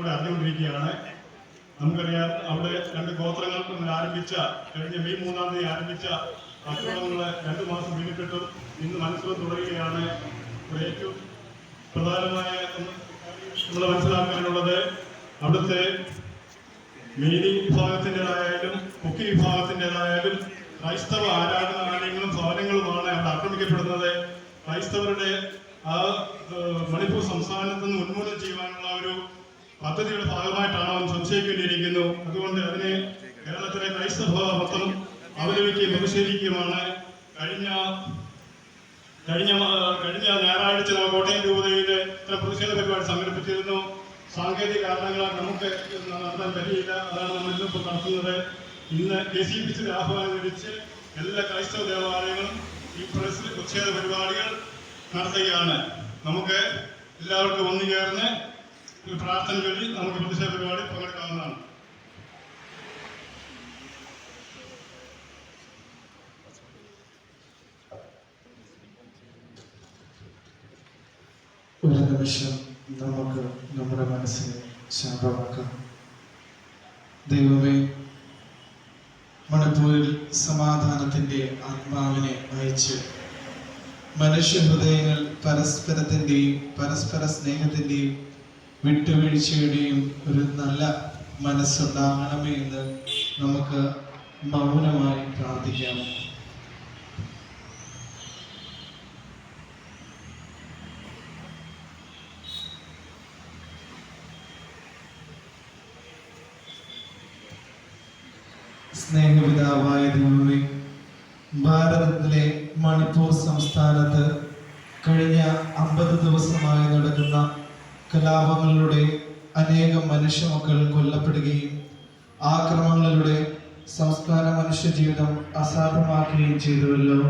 കൂടെ അറിഞ്ഞുകൊണ്ടിരിക്കുകയാണ്. നമുക്കറിയാം, അവിടെ 2 ഗോത്രങ്ങൾ തമ്മിൽ ആരംഭിച്ച കഴിഞ്ഞ മെയ് 3-ാം തീയതി ആരംഭിച്ച അക്രമങ്ങൾ 2 മാസം പിന്നിട്ടിട്ടും ഇന്ന് മനസ്സിലും തുടരുകയാണ്. ഏറ്റവും പ്രധാനമായ നമ്മൾ മനസ്സിലാക്കാനുള്ളത് അവിടുത്തെ മേരി വിഭാഗത്തിൻ്റെതായാലും കുക്കി വിഭാഗത്തിൻ്റെതായാലും ക്രൈസ്തവ ആരാധനാലയങ്ങളും ഭവനങ്ങളുമാണ് അവിടെ ആക്രമിക്കപ്പെടുന്നത്. ക്രൈസ്തവരുടെ ആ മണിപ്പൂർ സംസ്ഥാനത്ത് നിന്ന് ഉന്മൂലനം ചെയ്യുവാനുള്ള ഒരു പദ്ധതിയുടെ ഭാഗമായിട്ടാണ് അവൻ സംശയിക്കേണ്ടിയിരിക്കുന്നു. അതുകൊണ്ട് അതിനെ കേരളത്തിലെ ക്രൈസ്തവ മൊത്തം അവലംബിക്കുകയും പ്രതിഷേധിക്കുകയുമാണ്. കഴിഞ്ഞ ഞായറാഴ്ച നമ്മൾ കോട്ടയം രൂപതയിൽ ഇത്ര പ്രതിഷേധ പരിപാടി സംഘടിപ്പിച്ചിരുന്നു. സാങ്കേതിക കാരണങ്ങളാൽ നമുക്ക് നടത്താൻ കഴിയില്ല. അതാണ് നമ്മൾ ഇന്നിപ്പോൾ നടത്തുന്നത്. ഇന്ന് KCBCയുടെ ആഹ്വാനം ലഭിച്ച് എല്ലാ ക്രൈസ്തവ ദേവാലയങ്ങളും ഈ പ്രതിഷേധ പരിപാടികൾ നടത്തുകയാണ്. നമുക്ക് എല്ലാവർക്കും ഒന്നുചേർന്ന് ഒരു പ്രാർത്ഥന ചൊല്ലി നമുക്ക് പ്രതിഷേധ പരിപാടി പങ്കെടുക്കാവുന്നതാണ്. ഒരു നിമിഷം നമുക്ക് നമ്മുടെ മനസ്സിനെ ശാന്തമാക്കാം. ദൈവമേ, മണിപ്പൂരിൽ സമാധാനത്തിൻ്റെ ആത്മാവിനെ അയച്ച് മനുഷ്യഹൃദയങ്ങൾ പരസ്പര സ്നേഹത്തിൻ്റെയും വിട്ടുവീഴ്ചയുടെയും ഒരു നല്ല മനസ്സുണ്ടാകണമേ എന്ന് നമുക്ക് മൗനമായി പ്രാർത്ഥിക്കാം. സ്നേഹപിതാവായ ദൈവമേ, ഭാരതത്തിലെ മണിപ്പൂർ സംസ്ഥാനത്ത് കഴിഞ്ഞ 50 ദിവസമായി നടക്കുന്ന കലാപങ്ങളിലൂടെ അനേകം മനുഷ്യമക്കൾ കൊല്ലപ്പെടുകയും ആക്രമണങ്ങളിലൂടെ സംസ്കാര മനുഷ്യജീവിതം അസാധ്യമാക്കുകയും ചെയ്തുവല്ലോ.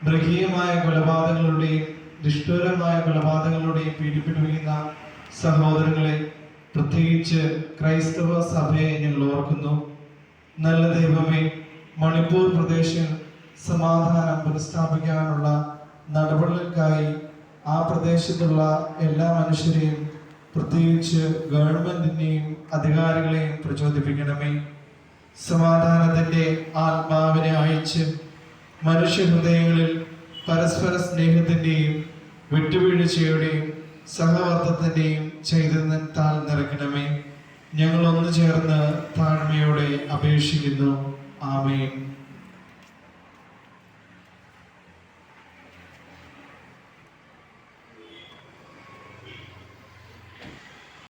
മൃഗീയമായ കൊലപാതകങ്ങളുടെയും നിഷ്ഠൂരമായ കൊലപാതകങ്ങളുടെയും പീഡിപ്പിക്കുന്ന സഹോദരങ്ങളെ, പ്രത്യേകിച്ച് ക്രൈസ്തവ സഭയെ ഞങ്ങൾ ഓർക്കുന്നു. നല്ല ദൈവമേ, മണിപ്പൂർ പ്രദേശം സമാധാനം പുനഃസ്ഥാപിക്കാനുള്ള നടപടികൾക്കായി ആ പ്രദേശത്തുള്ള എല്ലാ മനുഷ്യരെയും, പ്രത്യേകിച്ച് ഗവൺമെന്റിനെയും അധികാരികളെയും പ്രചോദിപ്പിക്കണമേ. സമാധാനത്തിന്റെ ആത്മാവിനെ അയച്ച് മനുഷ്യഹൃദയങ്ങളിൽ പരസ്പര സ്നേഹത്തിന്റെയും വിട്ടുവീഴ്ചയുടെയും സഹവർത്തത്തിന്റെയും ചൈതന്യത്താൽ നിറയ്ക്കണമേ. ഞങ്ങൾ ഒന്നു ചേർന്ന് താഴ്മയോടെ അപേക്ഷിക്കുന്നു. ആമേൻ.